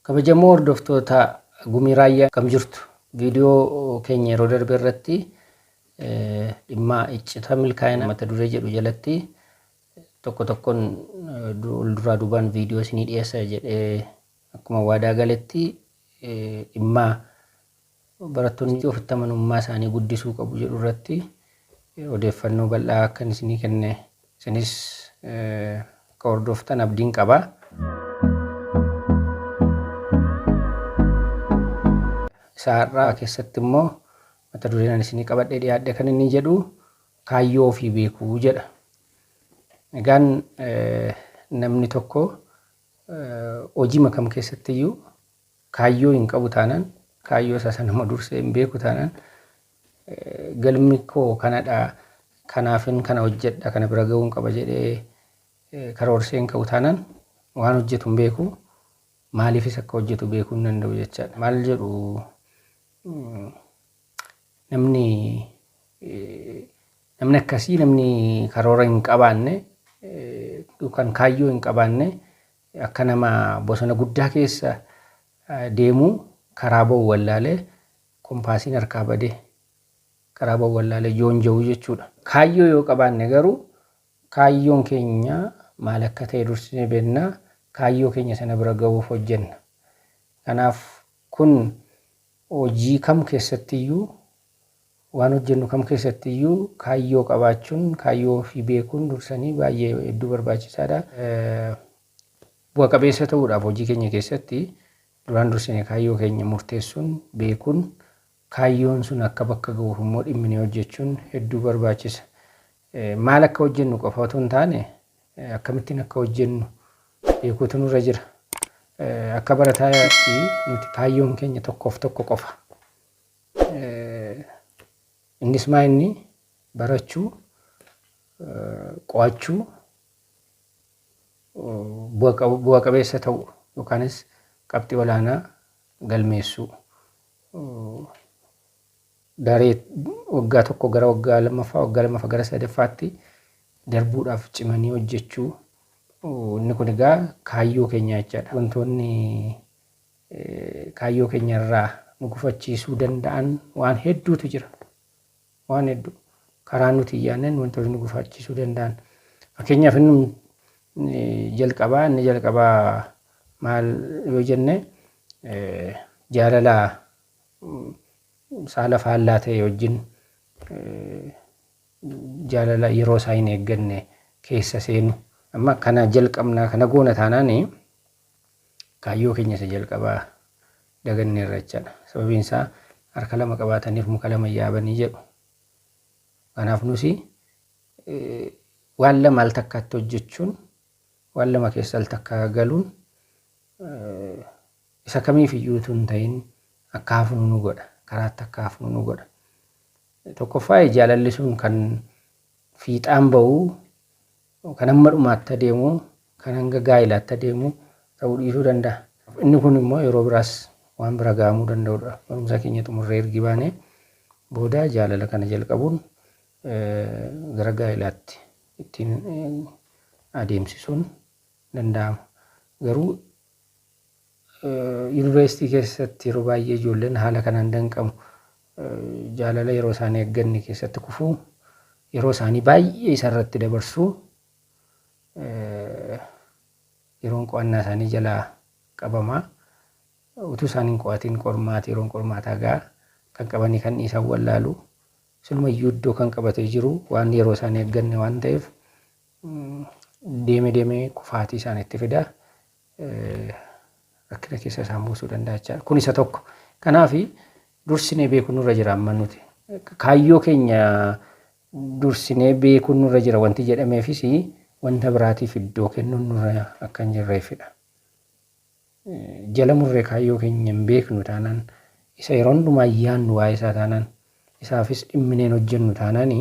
Kabajamoo hordoftoota Gumii Raayyaa kam jirtu? Viidiyoo keenya yeroo darbe irratti dhimma iccita milkaa'ina mata duree jedhu jalatti tokko tokkoon duraa duubaan viidiyoo isinii dhiyeessa jedhee akkuma waadaa galetti dhimma barattoonni ofitti amanummaa isaanii guddisuu qabu jedhu irratti odeeffannoo bal'aa akkan isinii kenne isinis akka hordoftan abdiin qaba. Saarraa keessatti immoo mata dureen isinii qabadhee dhiyaadhe kan inni jedhu kaayyoo ofii beekuu jedha. Egaan namni tokko hojii makam keessatti iyyuu kaayyoo hin qabu taanaan kaayyoo isaa sana dursee hin beeku taanaan galmi koo kanadha kanaafin kana hojjedha kana bira ga'uun qaba jedhee karoorsee hin qabu taanaan waan hojjetu hin beeku maaliifis akka hojjetu beekuu hin danda'u jechaadha. Maal jedhu namni akkasii namni karoora hin qabaanne yookaan kaayyoo hin qabaanne akka nama bosona guddaa keessa deemu karaa ba'u wallaalee kompaasiin harkaa badee karaa ba'u wallaalee joonja'uu jechuudha. Kaayyoo yoo qabaanne garuu kaayyoon keenya maal akka ta'e dursinee beeknaa kaayyoo keenya sana bira ga'uuf hojjenna. Kanaaf kun hojii kam keessattiyyuu waan hojjennu kam keessattiyyuu kaayyoo qabaachuun kaayyoo ofii beekuun dursanii baay'ee hedduu barbaachisaadha. Bu'a qabeessa ta'uudhaaf hojii keenya keessatti duraan dursine kaayyoo keenya murteessuun beekuun kaayyoon sun akka bakka ga'uuf immoo dhimminee hojjechuun hedduu barbaachisa. Maal akka hojjennu qofa otoo hin taane akkamittiin akka hojjennu beekuutu nurra jira. Akka barataatti nuti kaayyoon keenya tokkoof tokko qofa. Innis maa inni barachuu, qo'achuu, bu'a qabeessa ta'u yookaanis qabxii olaanaa galmeessuu. Daree waggaa tokko gara waggaa lammaffaa gara sadaffaatti darbuudhaaf cimanii hojjechuu. Inni kun egaa kaayyoo keenya jechaadha. Wantoonni kaayyoo keenya irraa nu gufachiisuu danda'an waan hedduutu jira. Waan hedduu karaa nuti iyyaanen wantoonni nu gufachiisuu danda'an. Fakkeenyaaf inni jalqabaa maal yoo jenne jaalala saala faallaa ta'e wajjin jaalala yeroo isaa hin eegganne keessa seenu. Amma kana jalqabnaa kana goona taanaan kaayyoo keenya isa jalqabaa daganneerra jechaadha. Sababiin isaa harka lama qabaataniif muka lama yaabanii jedhu. Kanaaf nusi waan lama al takkaatti hojjechuun waan lama keessa al takkaa galuun isa kamiif iyyuutu hin ta'in akka hafnu nu godha. Karaatti akka hafnu nu godha. Tokkoffaa jaalalli sun kan fiixaan ba'uu kan amma dhumaatti adeemu kan hanga gaa'ilaatti adeemu ta'uu dhiisuu danda'a. Inni kun immoo yeroo biraas waan bira ga'amuu danda'udha. Barumsa keenya xumurree ergi baanee booda jaalala kana jalqabuun gara gaa'ilaatti ittiin adeemsisuun danda'ama. Garuu yuunivarsiitii keessatti yeroo baay'ee ijoolleen haala kanaan danqamu. Jaalala yeroo isaanii eegganne keessatti kufuu, yeroo isaanii baay'ee isarratti dabarsuu, yeroon qo'annaa isaanii jalaa qabamaa. Utuu isaaniin qo'atiin qormaata yeroon qormaataa ga'a kan qabanii kan dhiisan wallaalu. Silumayyuu iddoo kan qabatee jiru waan yeroo isaanii eegganne waan ta'eef deemee kufaatii isaanitti fida. Rakkina keessa isaan buusuu danda'a jechaadha. Kun isa tokko. Kanaaf dursinee beekuun nurra jira amma nuti. Kaayyoo keenya dursinee beekuun nurra jira wanti jedhameefis wanta biraatiif iddoo kennuun nurra akka hin jirreefidha. Jala murree kaayyoo keenya hin beeknu taanaan isa yeroo hundumaa yaannu waa'ee isaa taanaan isaafis dhimmineen hojjennu taanaan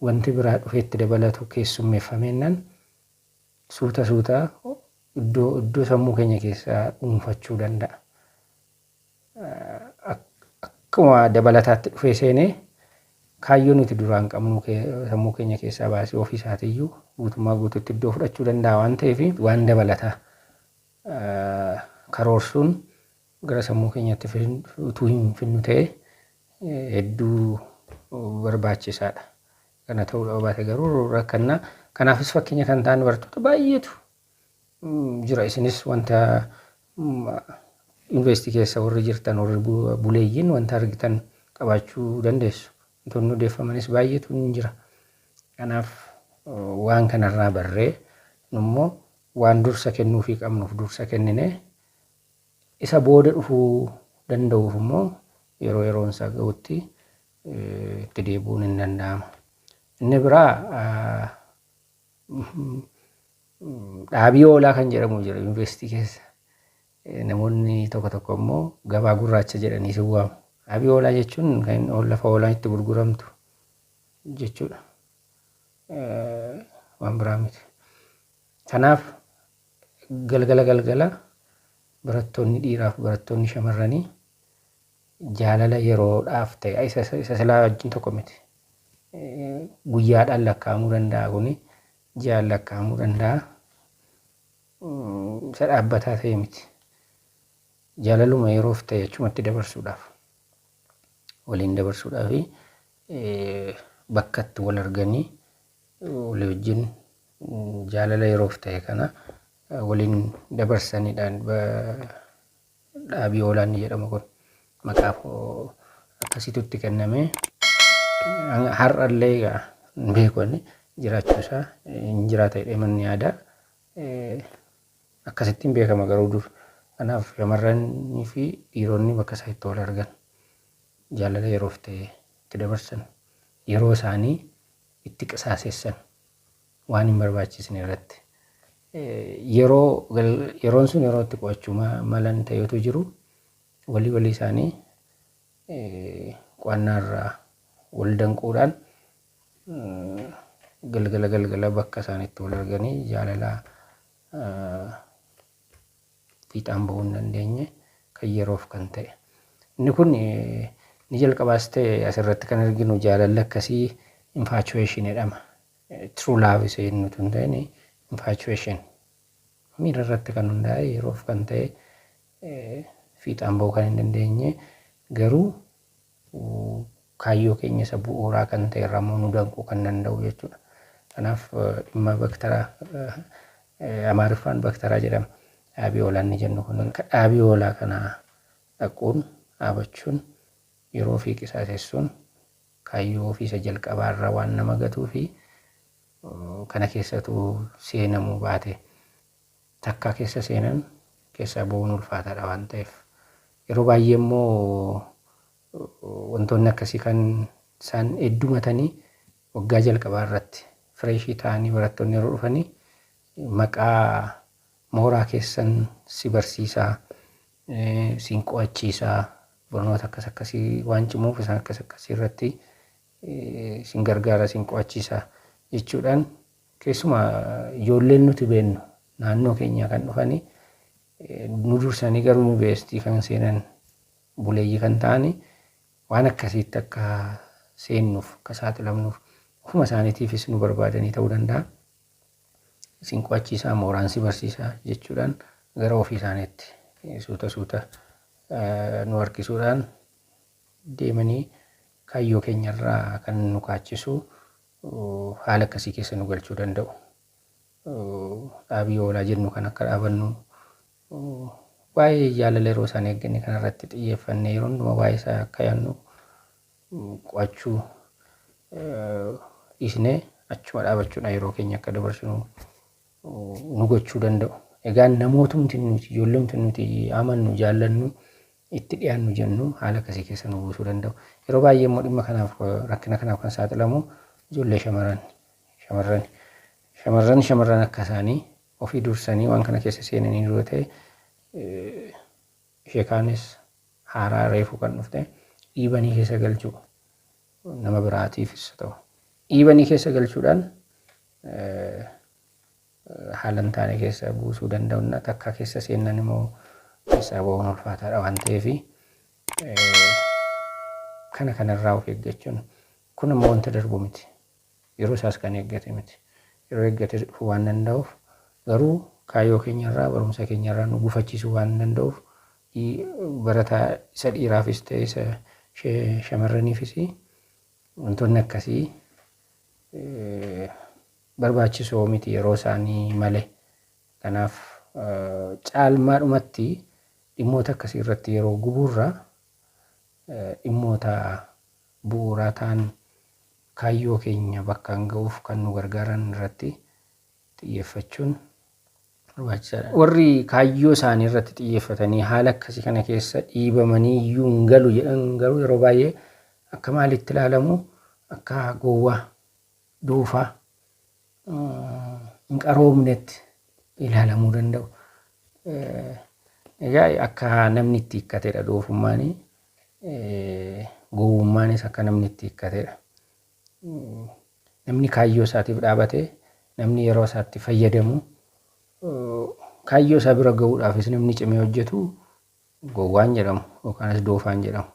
wanti biraa dhufeetti dabalatu keessummeeffameennan suuta iddoo sammuu keenya keessaa dhuunfachuu danda'a. Akkuma dabalataatti dhufee seenee kaayyoo nuti duraan qabnu sammuu keenya keessaa baasee ofii isaatiiyyuu guutummaa guutuutti iddoo fudhachuu danda'a waan ta'eef waan dabalataa karoorsuun gara sammuu keenyatti utuu hin finnu ta'e hedduu barbaachisaadha. Kana ta'uu baate garuu rakkannaa. Kanaafis fakkeenya kan ta'an barattoota baay'eetu jira. Isinis wanta yuunivarsiitii keessa warri jirtan warri buleeyyiin wanta argitan qabaachuu dandeessu. Wantoonni odeeffamanis baay'eetu jira. Kanaaf waan kanarraa barree immoo waan dursa kennuufii qabnuuf dursa kennine isa booda dhufuu danda'uuf immoo yeroon isaa ga'utti itti deebi'uun hin danda'ama. Inni biraa dhaabii oolaa kan jedhamu jira yuunivarsiitii keessa. Namoonni tokko immoo gabaa gurraacha jedhanii si waamu. Dhaabii oolaa jechuun kan lafa oolaan itti gurguramtu jechuudha. Waan biraa miti. Kanaaf galgala barattoonni dhiiraaf barattoonni shamarranii jaalala yeroodhaaf ta'e isa silaa wajjin tokko miti. Guyyaadhaan lakkaa'amuu danda'a kuni ji'aan lakkaa'amuu danda'a. Isa dhaabbataa ta'e miti. Jaalaluma yeroof ta'e achumatti dabarsuudhaaf waliin dabarsuudhaaf bakka itti wal arganii walii wajjin jaalala yeroof ta'e kana waliin dabarsanidhaan dhaabii oolaan ni jedhama kun maqaaf akkasitutti kenname. Har'allee egaa beekonni jiraachuusaa hin jiraata jedhee manni yaada. Akkasittiin beekama garuu dur. Kanaaf shamarranii fi dhiironni bakka isaa itti wal argan jaalala yeroof ta'e itti dabarsan yeroo isaanii itti qisaasessan waan hin barbaachisne irratti yeroon sun yeroo itti qo'achuu malan ta'etu jiru walii isaanii qo'annaarraa wal danquudhaan galgala bakka isaaniitti wal arganii jaalala fiixaan bahuu hin dandeenye kan yeroof kan ta'e. Inni kun ni jalqabaas ta'e asirratti kan arginu jaalalli akkasii infatuation jedhama. True love isa jennu tun ta'in infatuation. Miira irratti kan hundaa'e yeroof kan ta'e fiixaan bahuu kan hin dandeenye garuu kaayyoo keenya isa bu'uuraa kan ta'e irraa nu danquu kan danda'u jechuudha. Kanaaf dhimma baktaraa Amaariffaan baktaraa jedhama. Dhaabii oolaan ni jennu kun dhaabii oolaa kana dhaquun dhaabachuun yeroo fi qisaasessuun kaayyoo ofii isa jalqabaarra waan nama gatuu fi kana keessatu seenamuu baate takkaa keessa seenan keessaa bahuun ulfaataadha waan ta'eef yeroo baay'ee immoo wantoonni akkasii kan isaan heddumatanii waggaa jalqabaa irratti fireeshii ta'anii barattoonni yeroo dhufanii maqaa mooraa keessan si barsiisaa siin qo'achiisaa barnoota akkasii waan cimuuf isaan akkasii irratti siin gargaara siin qo'achiisaa jechuudhaan keessumaa ijoolleen nuti beennu naannoo keenya kan dhufanii nu dursanii garuu yuunivarsiitii kan seenan buleeyyii kan ta'anii waan akkasiitti akka seennuuf akka saaxilamnuuf ofuma isaaniitiifis nu barbaadanii ta'uu danda'a. Siin qo'achiisaa mooraan si barsiisaa jechuudhaan gara ofii isaaniitti suuta nu harkisuudhaan deemanii kaayyoo keenyarraa kan nu kaachisu haala akkasii keessa nu galchuu danda'u. Dhaabii oolaa jennu kan akka dhaabannu waa'ee jaalala yeroo isaan eegganne kanarratti xiyyeeffannee yeroo hundumaa waa'ee isaa akka yaadnu qo'achuu dhiisnee achuma dhaabachuudhaan yeroo keenya akka dabarsinu nu gochuu danda'u. Egaa namootumti nuti ijoolleemti nuti amannu jaallannu itti dhiyaannu jennu haala akkasii keessa nu buusuu danda'u. Yeroo baay'ee immoo dhimma kanaaf rakkina kanaaf kan saaxilamu ijoollee shamarran akka isaanii ofii dursanii waan kana keessa seenanii dura ta'e ishee kaanis haaraa reefu kan dhufte dhiibanii keessa galchuu nama biraatiifis ta'u dhiibanii keessa galchuudhaan haala hin taane keessa buusuu danda'u. Takka keessa seenan immoo keessaa bahuun ulfaataadha waan ta'eef kanarraa of eeggachuun kun immoo wanta darbu miti. Yeroo isaas kan eeggate miti. Yeroo eeggate dhufuu waan danda'uuf garuu kaayyoo keenyarraa barumsa keenyarraa nu gufachiisuu waan danda'uuf barataa isa dhiiraafis ta'e isa shamarraniifis wantoonni akkasii barbaachisoo miti yeroo isaanii malee. Kanaaf caalmaadhumatti dhimmoota akkasii irratti yeroo gubuurraa dhimmoota bu'uuraa ta'an kaayyoo keenya bakkaan ga'uuf kan nu gargaaran irratti xiyyeeffachuun barbaachisaadha. Warri kaayyoo isaanii irratti xiyyeeffatanii haala akkasii kana keessa dhiibamanii iyyuu hin galu jedhan garuu yeroo baay'ee akka maalitti ilaalamu akka gowwaa duufaa hin qaroomnetti ilaalamuu danda'u. Egaa akka namni itti hiikkatedha doofummaanii. Gowwummaanis akka namni itti hiikkatedha. Namni kaayyoo isaatiif dhaabate, namni yeroo isaatti fayyadamu, kaayyoo isaa bira ga'uudhaafis namni cimee hojjetu gowwaan jedhamu yookaanis doofaan jedhamu.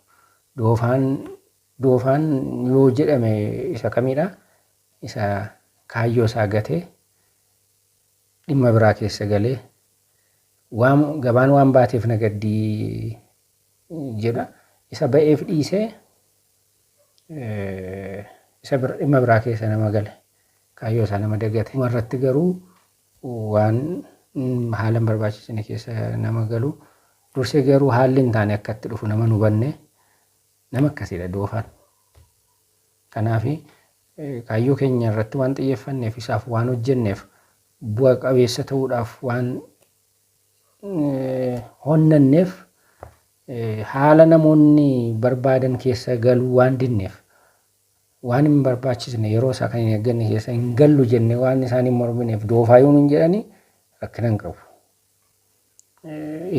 Doofaan yoo jedhame isa kamidha? Isa kaayyoo isaa gatee dhimma biraa keessa galee gabaan waan baateef nagaddii jedha. Isa ba'eef dhiisee isa dhimma biraa keessa nama gale kaayyoo isaa nama dagate. Irratti garuu waan haala hin barbaachisne keessa nama galu dursee garuu haalli hin taane akka itti dhufu nama hin hubanne nama akkasiidha doofaan. Kanaaf kaayyoo keenya irratti waan xiyyeeffanneef isaaf waan hojjenneef bu'a qabeessa ta'uudhaaf waan honnanneef haala namoonni barbaadan keessa galuu waan dinneef waan hin barbaachisne yeroo isaa kan hin eegganne keessa hin gallu jenne waan isaan hin mormineef doofaa yoo hin jedhani rakkina hin qabu.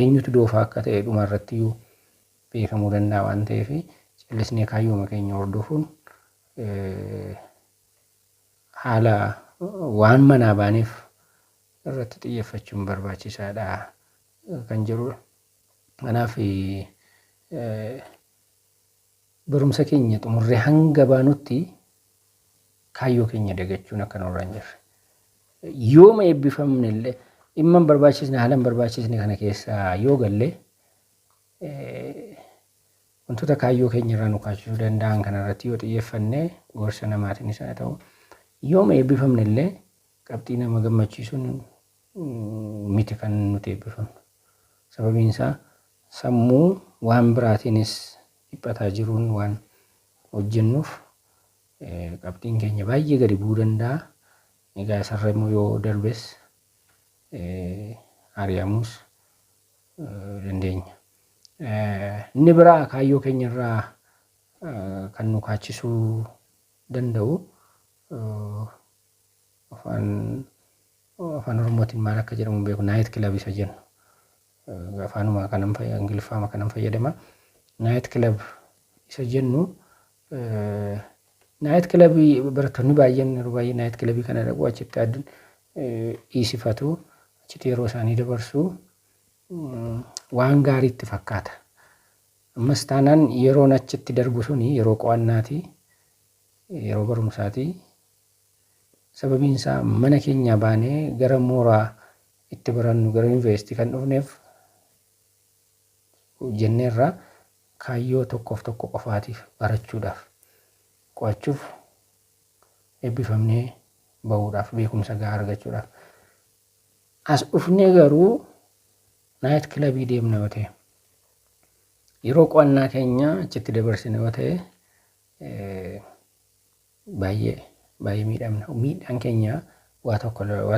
Eenyutu doofaa akka ta'e dhuma irratti iyyuu beekamuu danda'a waan ta'eef callisnee kaayyooma keenya hordofuun haala waan manaa baaneef irratti xiyyeeffachuun barbaachisaadha kan jedhudha. Kanaaf barumsa keenya xumurree hanga baanutti kaayyoo keenya dagachuun akka nurra hin jirre. Yooma eebbifamne illee dhimma hin barbaachisne haala hin barbaachisne kana keessa yoo galle wantoota kaayyoo keenya irraa nu kaasuu danda'an kanarratti yoo xiyyeeffanne gorsa namaatiinis haa ta'u yooma eebbifamne illee qabxii nama gammachiisuun miti kan nuti eebbifamnu. Sababiin isaa sammuu waan biraatiinis dhiphataa jiruun waan hojjennuuf qabxiin keenya baay'ee gadi bu'uu danda'a. Egaa isarra immoo yoo darbes ari'amuus dandeenya. Inni biraa kaayyoo keenya irraa kan nu kaachisuu danda'u afaan Oromootiin maal akka jedhamu beeku naayit kilab isa jennu. Afaanuma kanan Ingiliffaama kanan fayyadama. Naayit kilab isa jennu naayit kilabii barattoonni baay'een yeroo baay'ee naayit kilabii kana dhaqu achitti dhiisifatu achitti yeroo isaanii dabarsu waan gaariitti fakkaata. Ammas taanaan yeroon achitti darbu suni yeroo qo'annaati, yeroo barumsaati. Sababiin isaa mana keenya baanee gara mooraa itti barannu gara yuunivarsiitii kan dhufneef jenneerraa kaayyoo tokkoof tokko qofaatiif barachuudhaaf qo'achuuf eebbifamnee bahuudhaaf beekumsa gahaa argachuudhaaf. As dhufnee garuu naayit kilabii deemna yoo ta'e yeroo qo'annaa keenya achitti dabarsine yoo ta'e baay'ee miidhamna. Miidhaan keenya waa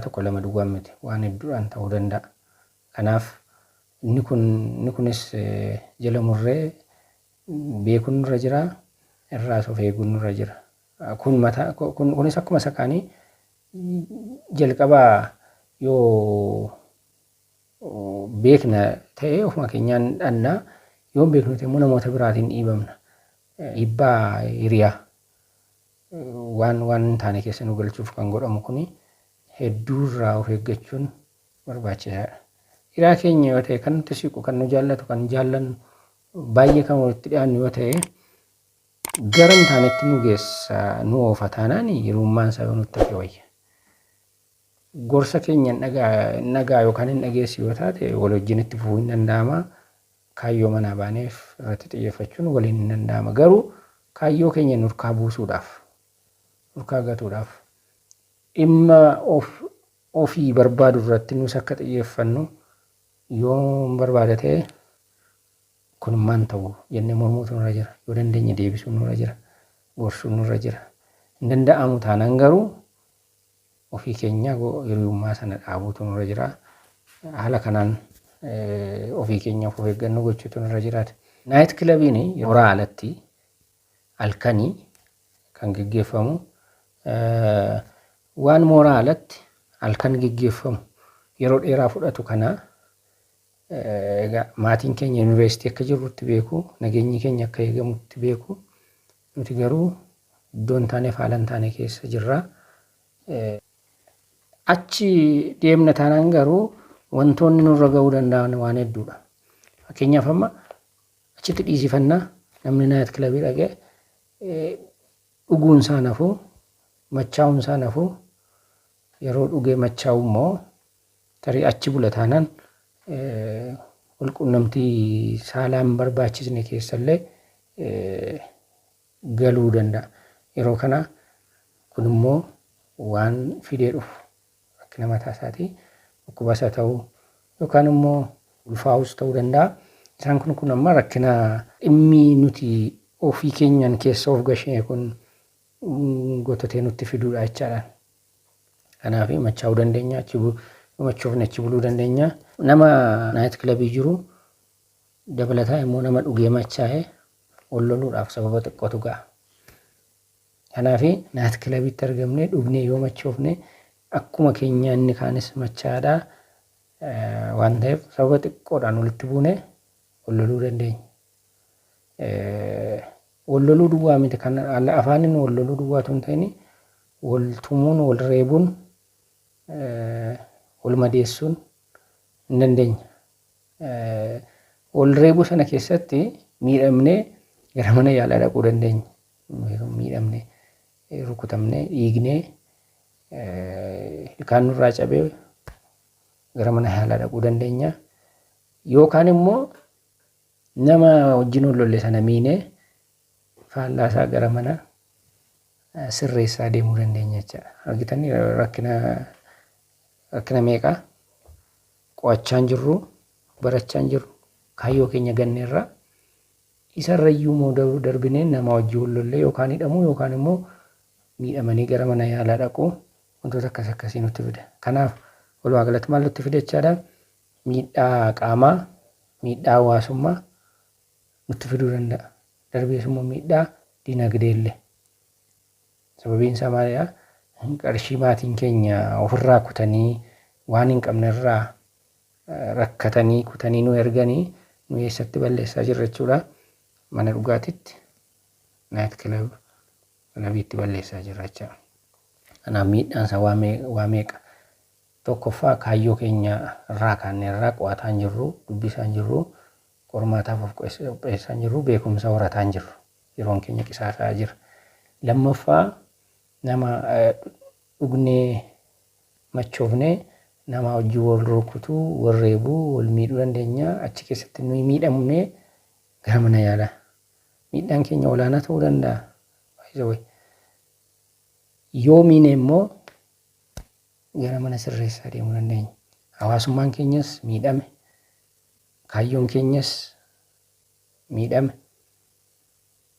tokko lama duwwaa miti waan hedduudhaan ta'uu danda'a. Kanaaf inni kunis jala murree beekuun nurra jira, irraas of eeguun nurra jira. Kunis akkuma sakaanii jalqabaa yoo beekna ta'e ofuma keenyaan dhannaa yoo beeknu ta'e immoo namoota biraatiin dhiibamna. Dhiibbaa hiriyaa waan taane keessa nu galchuuf kan godhamu kuni hedduurraa of eeggachuun barbaachisaadha. Hiraa keenya yoo ta'e kan nuti siqu kan nu jaallatu kan jaallannu baay'ee kan walitti dhiyaannu yoo ta'e garam taanetti nu geessa nu oofa taanaan hirummaan isaa yoo nutti hafe wayya. gorsa keenya nagaa yookaan hin dhageessu yoo taate wal wajjin itti fufuu hin danda'ama. Kaayyoo manaa baaneef irratti xiyyeeffachuun waliin hin danda'ama. Garuu kaayyoo keenya nurkaa buusuudhaaf, nurkaa gatuudhaaf dhimma ofii barbaadu irratti nus akka xiyyeeffannu yoo barbaada ta'e kun maan ta'u jennee mormuutu nurra jira. Yoo dandeenye deebisuun nurra jira. Gorsuun nurra jira. Hin danda'amu taanaan garuu ofii keenya hiriyummaa sana dhaabuutu nurra jira. Haala kanaan ofii keenyaaf of eeggannoo gochuutu nurra jiraata. Naayit kilabiin mooraa alatti halkanii kan gaggeeffamu waan mooraa alatti halkan gaggeeffamu yeroo dheeraa fudhatu kana maatiin keenya yuunivarsiitii akka jirrutti beeku, nageenyi keenya akka eegamutti beeku. Nuti garuu iddoo hin taane haala hin taane keessa jirra. Achi deemna taanaan garuu wantoonni nurra ga'uu danda'an waan hedduudha. Fakkeenyaaf amma achitti dhiisifannaa namni naayit kilabii dhaqee dhuguun isaa nafuu, machaa'uun isaa nafuu, yeroo dhugee machaa'u immoo tarii achi bula taanaan walquunnamtii saalaan barbaachisne keessallee galuu danda'a. Yeroo kana kun immoo waan fidee dhufu rakkina mataa isaatii dhukkubas haa ta'u yookaan immoo ulfaa'us ta'uu danda'a. Isaan kun amma rakkina dhimmi nuti ofii keenyan keessa of gashee kun gotatee nutti fiduudha jechaadha. Kanaaf machaa'uu dandeenya, machoofne achi buluu dandeenya. Nama naayit kilabii jiru dabalataa immoo nama dhugee machaa'ee wal loluudhaaf sababa xiqqootu ga'a. Kanaaf naayit kilabiitti argamnee dhugnee yoo machoofne akkuma keenya inni kaanis machaadhaa waan ta'eef sababa xiqqoodhaan walitti buune wal loluu dandeenya. Wal loluu duwwaa miti kan afaaniin wal loluu duwwaatu hin ta'in wal tumuun, wal reebuun, wal madeessuun hin dandeenya. Wal reebuu sana keessatti miidhamnee gara mana yaalaa dhaquu dandeenya. Miidhamnee rukutamnee dhiignee ilkaan nurraa cabee gara mana yaalaa dhaquu dandeenya. Yookaan immoo nama wajjin wal lolle sana miinee faallaa isaa gara mana sirreessaa deemuu dandeenya jechaadha. Argitanii rakkina meeqaa qo'achaan jirru, barachaan jirru, kaayyoo keenya ganneerra isarrayyuu moo darbinee nama wajjin wal lolle yookaan hidhamuu yookaan immoo miidhamanii gara mana yaalaa dhaquu wantoota akkasii nutti fida. Kanaaf walumaa galatti maal nutti fida jechaadha? Miidhaa qaamaa, miidhaa hawaasummaa nutti fiduu danda'a. Darbees immoo miidhaa dinagdee illee. Sababiin isaa maalidhaa? Qarshii maatiin keenya ofirraa kutanii waan hin qabne irraa rakkatanii kutanii nu erganii nu eessatti balleessaa jirra jechuudha. Mana dhugaatitti naayit kilabiitti balleessaa jirra jechuudha. Kanaaf miidhaan isaa waa meeqa? Tokkoffaa kaayyoo keenya irraa kaanee irraa qo'ataan jirru, dubbisaan jirru, qormaataaf of qopheessaan jirru, beekumsa horataan jirru. Yeroon keenya qisaasaa jira. Lammaffaa nama dhugnee machoofnee nama wajjin wal rukutuu, wal reebuu, wal miidhuu dandeenya. Achi keessatti nuyi miidhamnee gara mana yaalaa. Miidhaan keenya olaanaa ta'uu danda'a. Yoo miine immoo gara mana sirreessaa deemuu dandeenya. Hawaasummaan keenyas miidhame. Kaayyoon keenyas miidhame.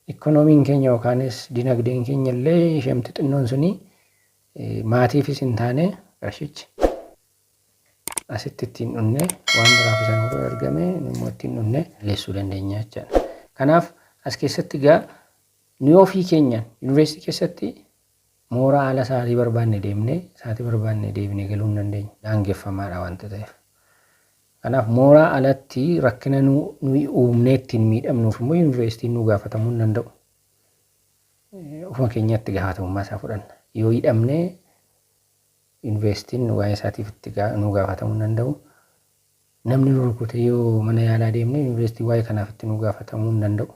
Ikoonomiin keenya yookaanis dinagdeen keenya illee ishemti xinnoon suni maatiifis hin taane qarshichi asitti ittiin dhunne waan biraaf isaan argame immoo ittiin dhunne balleessuu dandeenya jechaadha. Kanaaf as keessatti egaa nu ofii keenyaan yuunivarsiitii keessatti mooraa ala sa'aatii barbaanne deemnee sa'aatii barbaanne deebinee galuu hin dandeenya. Daangeffamaadha waanta ta'eef. Kanaaf mooraa alatti rakkina nuyi uumnee ittiin miidhamnuuf immoo yuunivarsiitiin nu gaafatamuu hin danda'u. Ofuma keenyatti gaafatamummaa isaa fudhanna. Yoo hidhamnee yuunivarsiitiin waa'ee isaatiif itti nu gaafatamuu hin danda'u. Namni nu rukute yoo mana yaalaa deemne yuunivarsiitiin waa'ee kanaaf itti nu gaafatamuu hin danda'u.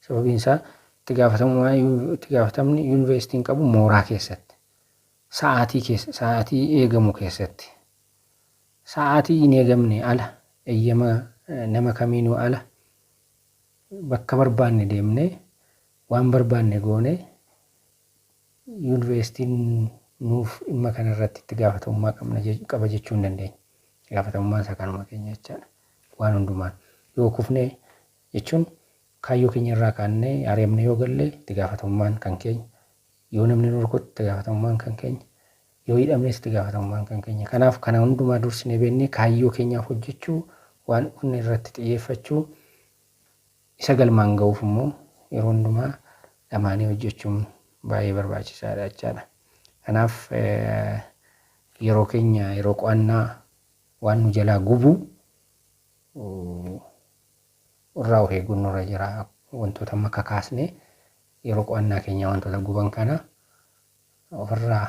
Sababiin isaa itti gaafatamni yuunivarsiitiin qabu mooraa keessatti. sa'aatii eegamu keessatti sa'aatii hin eegamne ala eeyyama nama kamiinuu ala bakka barbaanne deemnee waan barbaanne goone yuunivarsiitiin nuuf dhimma kanarratti itti gaafatamummaa qaba jechuu hin dandeenya. Gaafatamummaan isaa kanuma keenya jechaadha. Waan hundumaan yoo kufne jechuun kaayyoo keenya irraa kaannee areemne yoo galle itti gaafatamummaan kan keenya. Yoo namni nu rukutte itti gaafatamummaan kan keenya. Yoo hidhamnes itti gaafatamummaan kan keenya. Kanaaf kana hundumaa dursinee beeknee kaayyoo keenyaaf hojjechuu waan hunne irratti xiyyeeffachuu isa galmaan ga'uuf immoo yeroo hundumaa lamaanii hojjechuun baay'ee barbaachisaadha jechaadha. Kanaaf yeroo keenya yeroo qo'annaa waan nu jalaa gubu irraa of eeguun nurra jira. Wantoota amma kakaasne yeroo qo'annaa keenya wantoota guban kana ofirraa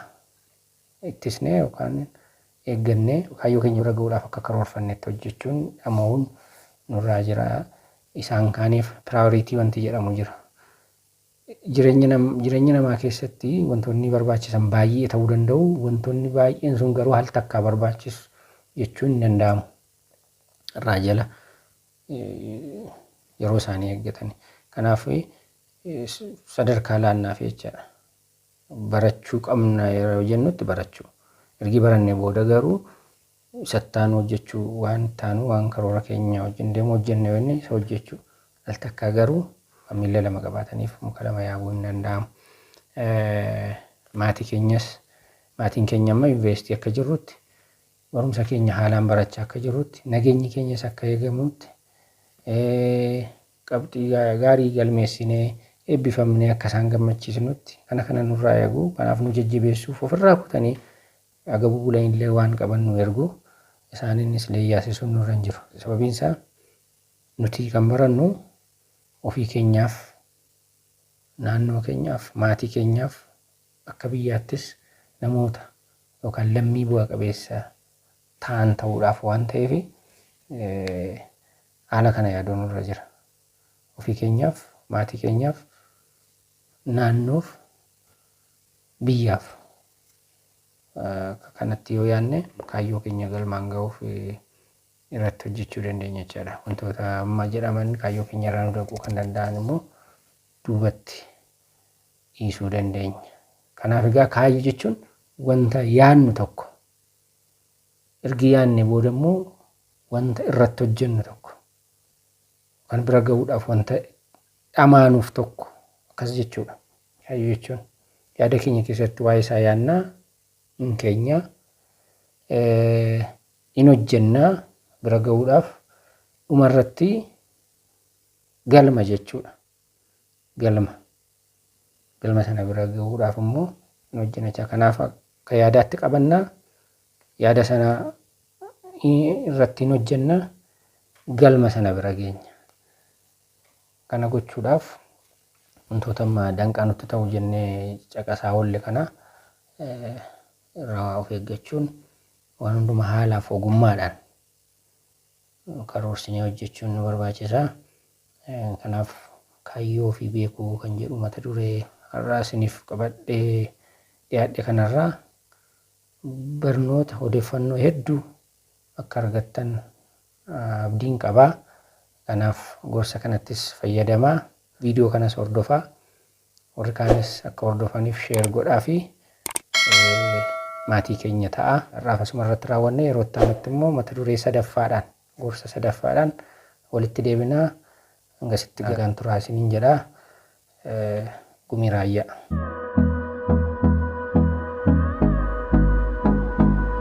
ittisnee yookaan eeggannee kaayyoo keenya bira ga'uudhaaf akka karoorfannetti hojjechuun dhama'uun nurraa jira. Isaan kaaniif piraayoritii wanti jedhamu jira. Jireenya namaa keessatti wantoonni barbaachisan baay'ee ta'uu danda'u. Wantoonni baay'een sun garuu haal takkaa barbaachisu jechuun hin danda'amu. Irraa jala yeroo isaanii eeggatani. Kanaaf sadarkaa laannaaf jechaadha. Barachuu qabna yeroo jennutti barachuu. Ergi barannee booda garuu sattaan hojjechuu waan taanu waan karoora keenya wajjin deemu hojjenne wenne isa hojjechuu. Haal takkaa garuu miila lama qabaataniif muka lama yaabuu hin danda'amu. Maatiin keenya amma yuunivarsiitii akka jirrutti barumsa keenya haalaan barachaa akka jirrutti nageenyi keenyas akka eegamutti qabxii gaarii galmeessinee eebbifamnee akka isaan gammachiisnutti kana nurraa eegu. Kanaaf nu jajjabeessuuf ofirraa kutanii agabuu bulanillee waan qaban nu ergu isaanis leeyyaasisuun nurra hin jiru. Sababiin isaa nuti kan barannu ofii keenyaaf, naannoo keenyaaf, maatii keenyaaf akka biyyaattis namoota yookaan lammii bu'a qabeessa ta'an ta'uudhaaf waan ta'eef haala kana yaaduun nurra jira. Ofii keenyaaf, maatii keenyaaf, naannoof, biyyaaf kanatti yoo yaadne kaayyoo keenya galmaan ga'uuf irratti hojjechuu dandeenya jechaadha. Wantoota amma jedhaman kaayyoo keenya irraa nu dhaquu kan danda'an immoo duubatti dhiisuu dandeenya. Kanaaf egaa kaayyoo jechuun wanta yaadnu tokko ergi yaadne booda immoo wanta irratti hojjennu tokko kan bira ga'uudhaaf wanta dhamaanuuf tokko akkas jechuudha. Kaayyoo jechuun yaada keenya keessatti waa'ee isaa yaadnaa hin keenya in hojjennaa bira ga'uudhaaf dhumarratti galma jechuudha. Galma sana bira ga'uudhaaf immoo in hojjennaa. Kanaaf akka yaadaatti qabannaa yaada sana irratti in hojjennaa galma sana bira geenya. Kana gochuudhaaf wantoota amma danqaa nutti ta'u jennee caqasaa oolle kana irraa of eeggachuun waan hundumaa haalaaf ogummaadhaan karoorsinee hojjechuun nu barbaachisa. Kanaaf kaayyoo fi beekuu kan jedhu mata duree har'aa isiniif qabadhee dhiyaadhe kanarraa barnoota odeeffannoo hedduu akka argattan abdiin qabaa. Kanaaf gorsa kanattis fayyadamaa. Viidiyoo kanas hordofaa. Warri kaanis akka hordofaniif sheer godhaa fi maatii keenya ta'a. Har'aaf asuma irratti raawwanne yeroo itti aanutti immoo mata duree sadaffaadhaan gorsa sadaffaadhaan walitti deebinaa. Hangasitti nagaan turaa isiniin jedhaa. Gumii raayyaa.